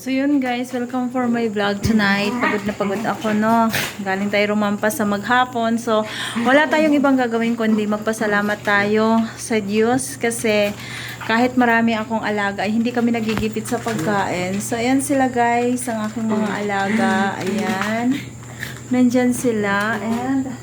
So yun guys, welcome for my vlog tonight. Pagod na pagod ako, no. Galing tayo rumampas sa maghapon. So wala tayong ibang gagawin kundi magpasalamat tayo sa Diyos kasi kahit marami akong alaga ay hindi kami nagigipit sa pagkain. So ayan sila guys, ang aking mga alaga. Ayan. Nandyan sila and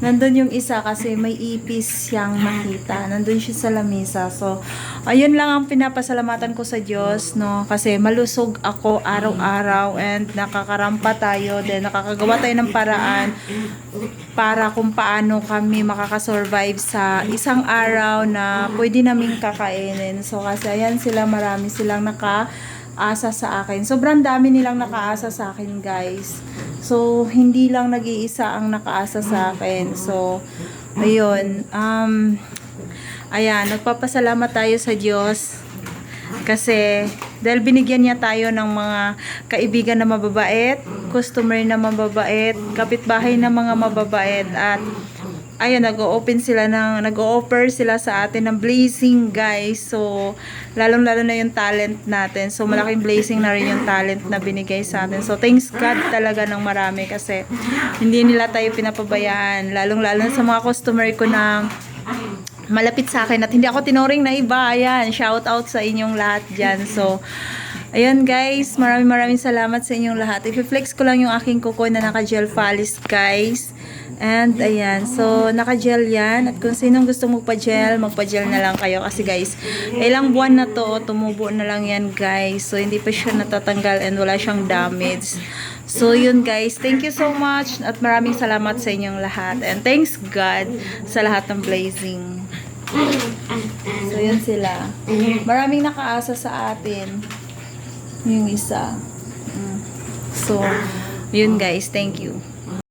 nandun yung isa kasi may ipis siyang makita. Nandun siya sa lamisa. So, ayun lang ang pinapasalamatan ko sa Diyos, no? Kasi malusog ako araw-araw and nakakarampa tayo. Then, nakakagawa tayo ng paraan para kung paano kami makakasurvive sa isang araw na pwede naming kakainin. So, kasi ayan sila, marami silang nakaasa sa akin. Sobrang dami nilang nakaasa sa akin, guys. So, hindi lang nag-iisa ang nakaasa sa akin. So, ayun. Ayan, nagpapasalamat tayo sa Diyos. Kasi, dahil binigyan niya tayo ng mga kaibigan na mababait, customer na mababait, kapitbahay na mga mababait, at ayun, nag-o-offer sila sa atin ng blessing, guys. So, lalong-lalo na yung talent natin. So, malaking blessing na rin yung talent na binigay sa atin. So, thanks God talaga ng marami kasi hindi nila tayo pinapabayaan. Lalong-lalo na sa mga customer ko na malapit sa akin at hindi ako tinuring na iba. Ayan, shout out sa inyong lahat dyan. So, ayun guys, maraming salamat sa inyong lahat. I-flex ko lang yung aking kuko na naka-gel polish, guys. And ayan, so naka-gel yan. At kung sinong gusto magpa-gel na lang kayo. Kasi guys, ilang buwan na to, tumubo na lang yan guys. So hindi pa siya natatanggal and wala siyang damage. So yun guys, thank you so much. At maraming salamat sa inyong lahat. And thanks God sa lahat ng blessing. So yun sila. Maraming nakaasa sa atin. Yung isa. So, yun guys, thank you.